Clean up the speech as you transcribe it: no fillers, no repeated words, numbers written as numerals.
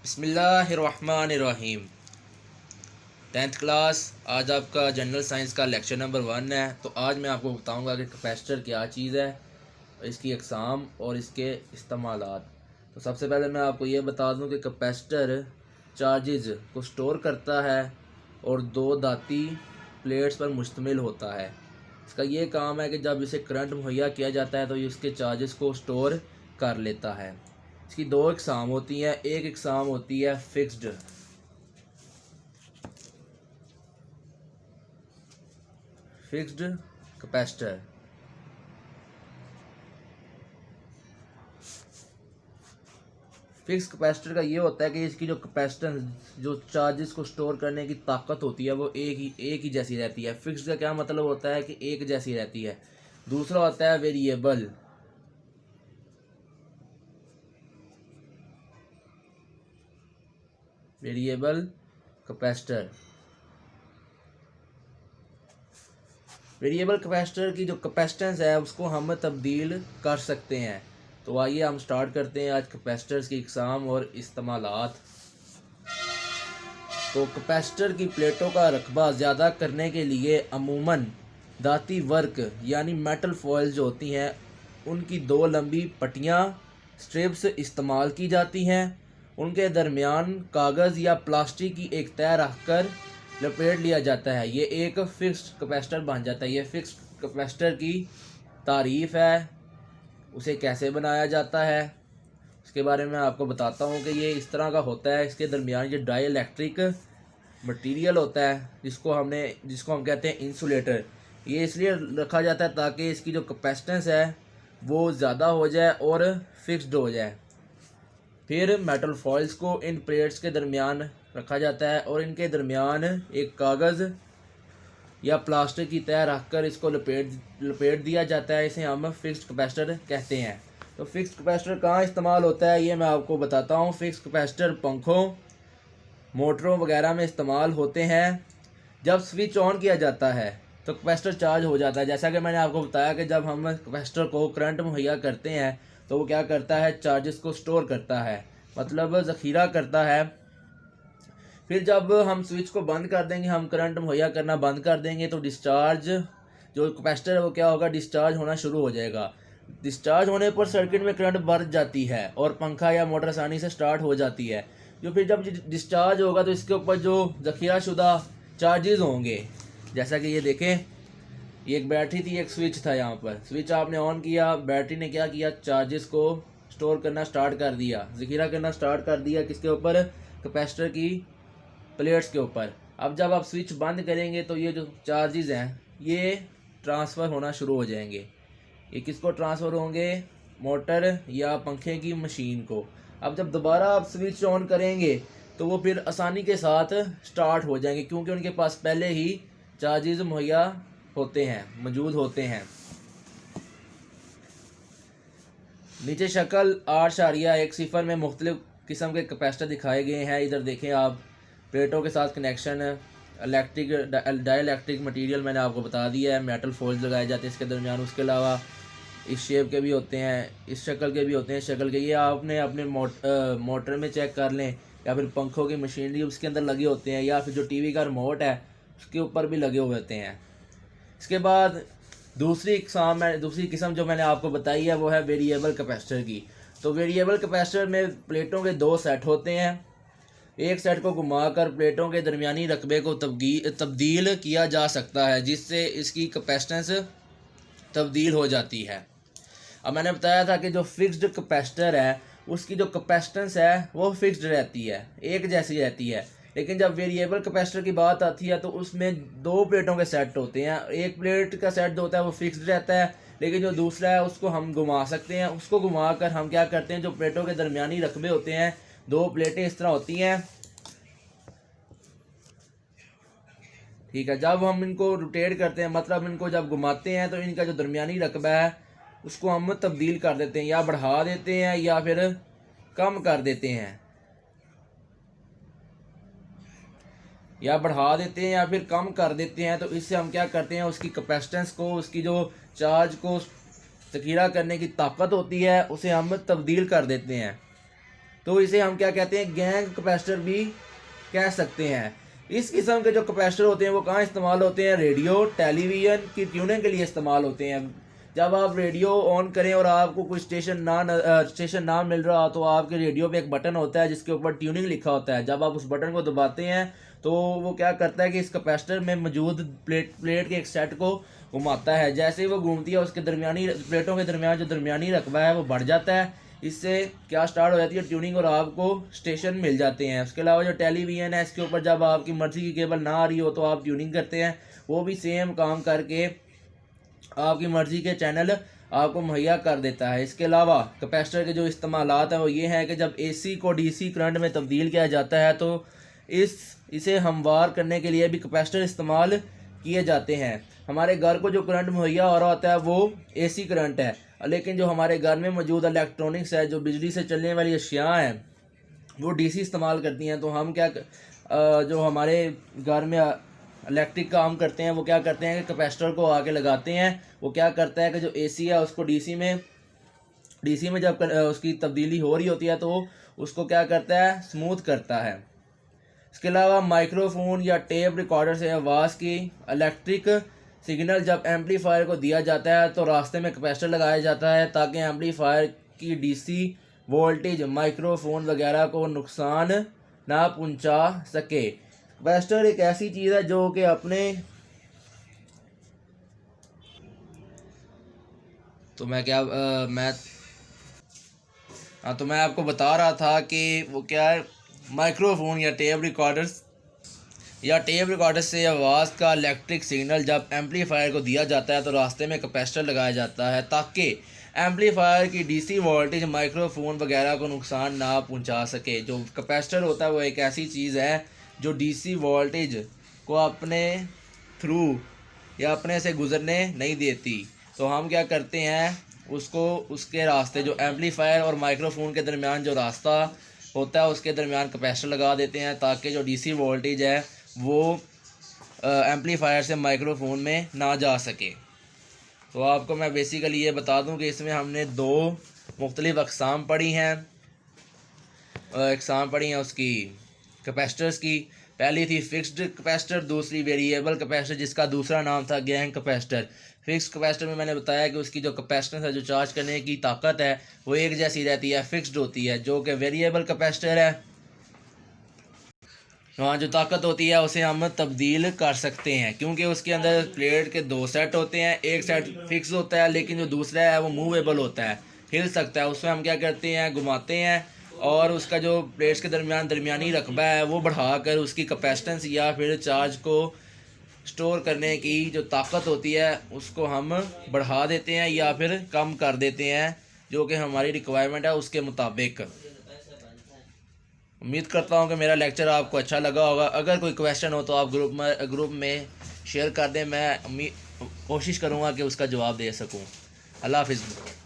बिस्मिल्लाहिर्रहमानिर्रहीम। 10th class, आज आपका जनरल साइंस का लेक्चर नंबर 1 है। तो आज मैं आपको बताऊंगा कि कैपेसिटर क्या चीज़ है, इसकी अक़साम और इसके इस्तेमालात। तो सबसे पहले मैं आपको ये बता दूं कि कैपेसिटर चार्जेस को स्टोर करता है और दो धाती प्लेट्स पर मुश्तमिल होता है। इसका ये काम है कि जब इसे करंट मुहैया किया जाता है तो ये इसके चार्जेस को स्टोर कर लेता है। इसकी दो इकसाम होती हैं। एक इकसाम होती है फिक्स्ड कैपेसिटर। फिक्स कैपेसिटर का ये होता है कि इसकी जो कैपेसिटेंस, जो चार्जेस को स्टोर करने की ताकत होती है, वो एक ही जैसी रहती है। फिक्स्ड का क्या मतलब होता है कि एक जैसी रहती है। दूसरा होता है वेरिएबल। कैपेसिटर। वेरिएबल कैपेसिटर की जो कैपेसिटेंस है उसको हम तब्दील कर सकते हैं। तो आइए हम स्टार्ट करते हैं आज कैपेसिटर्स की इकसाम और इस्तेमालात। तो कैपेसिटर की प्लेटों का रकबा ज़्यादा करने के लिए अमूमन धाती वर्क यानी मेटल फॉइल जो होती हैं उनकी दो लंबी पट्टियाँ स्ट्रिप्स इस्तेमाल की जाती हैं। उनके दरमियान कागज़ या प्लास्टिक की एक तह रखकर लपेट लिया जाता है। ये एक फिक्स्ड कैपेसिटर बन जाता है। ये फिक्स्ड कैपेसिटर की तारीफ़ है, उसे कैसे बनाया जाता है इसके बारे में आपको बताता हूँ कि ये इस तरह का होता है। इसके दरमियान ये डाई इलेक्ट्रिक मटीरियल होता है जिसको हम कहते हैं इंसुलेटर। ये इसलिए रखा जाता है ताकि इसकी जो कैपेसिटेंस है वो ज़्यादा हो जाए और फिक्स्ड हो जाए। फिर मेटल फॉइल्स को इन प्लेट्स के दरमियान रखा जाता है और इनके दरमियान एक कागज़ या प्लास्टिक की तह रखकर इसको लपेट दिया जाता है। इसे हम फिक्स्ड कैपेसिटर कहते हैं। तो फिक्स्ड कैपेसिटर कहाँ इस्तेमाल होता है ये मैं आपको बताता हूँ। फिक्स्ड कैपेसिटर पंखों, मोटरों वगैरह में इस्तेमाल होते हैं। जब स्विच ऑन किया जाता है तो कैपेसिटर चार्ज हो जाता है। जैसा कि मैंने आपको बताया कि जब हम कैपेसिटर को करंट मुहैया करते हैं तो वो क्या करता है, चार्जेस को स्टोर करता है, मतलब ज़ख़ीरा करता है। फिर जब हम स्विच को बंद कर देंगे, हम करंट मुहैया करना बंद कर देंगे तो डिस्चार्ज जो कैपेसिटर है वो क्या होगा, डिस्चार्ज होना शुरू हो जाएगा। डिस्चार्ज होने पर सर्किट में करंट बढ़ जाती है और पंखा या मोटर आसानी से स्टार्ट हो जाती है। जो फिर जब डिस्चार्ज होगा तो इसके ऊपर जो ज़ख़ीरा शुदा चार्जेस होंगे, जैसा कि ये देखें, ये एक बैटरी थी, एक स्विच था। यहाँ पर स्विच आपने ऑन किया, बैटरी ने क्या किया, चार्जेस को स्टोर करना स्टार्ट कर दिया, ज़ख़ीरा करना स्टार्ट कर दिया। किसके ऊपर, कैपेसिटर की प्लेट्स के ऊपर। अब जब आप स्विच बंद करेंगे तो ये जो चार्जेस हैं ये ट्रांसफ़र होना शुरू हो जाएंगे। ये किसको ट्रांसफ़र होंगे, मोटर या पंखे की मशीन को। अब जब दोबारा आप स्विच ऑन करेंगे तो वो फिर आसानी के साथ स्टार्ट हो जाएंगे क्योंकि उनके पास पहले ही चार्जेस मुहैया होते हैं, मौजूद होते हैं। नीचे शक्ल 8.1 में मुख्तलिफ किस्म के कैपेसिटर दिखाए गए हैं। इधर देखें आप, प्लेटों के साथ connection, electric dielectric material मैंने आपको बता दिया है, मेटल फॉइल्स लगाए जाते हैं इसके दरमियान। उसके अलावा इस शेप के भी होते हैं, इस शक्ल के भी होते हैं, शक्ल के। ये आपने अपने मोटर में चेक कर लें या फिर पंखों की मशीनरी उसके अंदर लगे होते हैं, या फिर जो टीवी का रिमोट है उसके ऊपर भी लगे हुए होते हैं। इसके बाद दूसरी किस्म जो मैंने आपको बताई है वो है वेरिएबल कैपेसिटर की। तो वेरिएबल कैपेसिटर में प्लेटों के दो सेट होते हैं। एक सेट को घुमाकर प्लेटों के दरमियानी रकबे को तब्दील किया जा सकता है जिससे इसकी कैपेसिटेंस तब्दील हो जाती है। अब मैंने बताया था कि जो फिक्स्ड कैपेसिटर है उसकी जो कैपेसिटेंस है वो फिक्स्ड रहती है, एक जैसी रहती है। लेकिन जब वेरिएबल कैपेसिटर की बात आती है तो उसमें दो प्लेटों के सेट होते हैं। एक प्लेट का सेट जो होता है वो फिक्स्ड रहता है, लेकिन जो दूसरा है उसको हम घुमा सकते हैं। उसको घुमा कर हम क्या करते हैं, जो प्लेटों के दरमियानी रकबे होते हैं, दो प्लेटें इस तरह होती हैं, ठीक है। जब हम इनको रोटेट करते हैं, मतलब इनको जब घुमाते हैं, तो इनका जो दरमियानी रकबा है उसको हम तब्दील कर देते हैं, या बढ़ा देते हैं या फिर कम कर देते हैं, या बढ़ा देते हैं या फिर कम कर देते हैं। तो इससे हम क्या करते हैं, उसकी कैपेसिटेंस को, उसकी जो चार्ज को ज़ख़ीरा करने की ताकत होती है उसे हम तब्दील कर देते हैं। तो इसे हम क्या कहते हैं, गैंग कैपेसिटर भी कह सकते हैं। इस किस्म के जो कैपेसिटर होते हैं वो कहाँ इस्तेमाल होते हैं, रेडियो टेलीविज़न की ट्यूनिंग के लिए इस्तेमाल होते हैं। जब आप रेडियो ऑन करें और आपको कोई स्टेशन ना मिल रहा तो आपके रेडियो पे एक बटन होता है जिसके ऊपर ट्यूनिंग लिखा होता है। जब आप उस बटन को दबाते हैं तो वो क्या करता है कि इस कैपेसिटर में मौजूद प्लेट के एक सेट को घुमाता है। जैसे ही वो घूमती है उसके दरमियानी प्लेटों के दरमियान जो दरमियानी रकबा है वो बढ़ जाता है। इससे क्या स्टार्ट हो जाती है ट्यूनिंग और आपको स्टेशन मिल जाते हैं। उसके अलावा जो टेलीविज़न है इसके ऊपर जब आपकी मर्ज़ी की केबल ना आ रही हो तो आप ट्यूनिंग करते हैं, वो भी सेम काम करके आपकी मर्ज़ी के चैनल आपको मुहैया कर देता है। इसके अलावा कैपेसिटर के जो इस्तेमालात हैं वो ये हैं कि जब एसी को डीसी करंट में तब्दील किया जाता है तो इसे हमवार करने के लिए भी कैपेसिटर इस्तेमाल किए जाते हैं। हमारे घर को जो करंट मुहैया हो रहा होता है वो एसी करंट है, लेकिन जो हमारे घर में मौजूद इलेक्ट्रॉनिक्स है, जो बिजली से चलने वाली अशिया हैं, वो डीसी इस्तेमाल करती हैं। तो हम क्या जो हमारे घर में इलेक्ट्रिक काम करते हैं वो क्या करते हैं कि कैपेसिटर को आके लगाते हैं। वो क्या करता है कि जो एसी है उसको डीसी में जब उसकी तब्दीली हो रही होती है तो उसको क्या करता है, स्मूथ करता है। इसके अलावा माइक्रोफोन या टेप रिकॉर्डर से आवाज़ की इलेक्ट्रिक सिग्नल जब एम्पलीफायर को दिया जाता है तो रास्ते में कैपेसिटर लगाया जाता है ताकि एम्पलीफायर की डीसी वोल्टेज माइक्रोफोन वगैरह को नुकसान ना पहुंचा सके। कैपेसिटर एक ऐसी चीज़ है जो कि मैं आपको बता रहा था कि वो क्या है, माइक्रोफोन या टेप रिकॉर्डर से आवाज़ का इलेक्ट्रिक सिग्नल जब एम्पलीफायर को दिया जाता है तो रास्ते में कैपेसिटर लगाया जाता है ताकि एम्पलीफायर की डीसी वोल्टेज माइक्रोफोन वगैरह को नुकसान ना पहुंचा सके। जो कैपेसिटर होता है वो एक ऐसी चीज़ है जो डीसी वोल्टेज को अपने थ्रू या अपने से गुज़रने नहीं देती। तो हम क्या करते हैं, उसके रास्ते जो एम्पलीफायर और माइक्रोफोन के दरमियान जो रास्ता होता है उसके दरमियान कैपेसिटर लगा देते हैं ताकि जो डीसी वोल्टेज है वो एम्पलीफायर से माइक्रोफोन में ना जा सके। तो आपको मैं बेसिकली ये बता दूं कि इसमें हमने दो मुख्तलिफ अक़साम पढ़ी हैं उसकी कैपेसिटर्स की। पहली थी फिक्स्ड कैपेसिटर, दूसरी वेरिएबल कैपेसिटर जिसका दूसरा नाम था गैंग कैपेसिटर। फिक्स्ड कैपेसिटर में मैंने बताया कि उसकी जो कैपेसिटेंस है, जो चार्ज करने की ताकत है वो एक जैसी रहती है, फिक्स्ड होती है। जो कि वेरिएबल कैपेसिटर है वहाँ जो ताकत होती है उसे हम तब्दील कर सकते हैं क्योंकि उसके अंदर प्लेट के दो सेट होते हैं। एक सेट फिक्स होता है लेकिन जो दूसरा है वो मूवेबल होता है, हिल सकता है। उसमें हम क्या करते हैं, घुमाते हैं और उसका जो प्लेट्स के दरमियानी रकबा है वो बढ़ाकर उसकी कैपेसिटेंस या फिर चार्ज को स्टोर करने की जो ताकत होती है उसको हम बढ़ा देते हैं या फिर कम कर देते हैं जो कि हमारी रिक्वायरमेंट है उसके मुताबिक। उम्मीद करता हूँ कि मेरा लेक्चर आपको अच्छा लगा होगा। अगर कोई क्वेश्चन हो तो आप ग्रुप में शेयर कर दें, मैं कोशिश करूँगा कि उसका जवाब दे सकूँ। अल्लाह हाफ़िज़।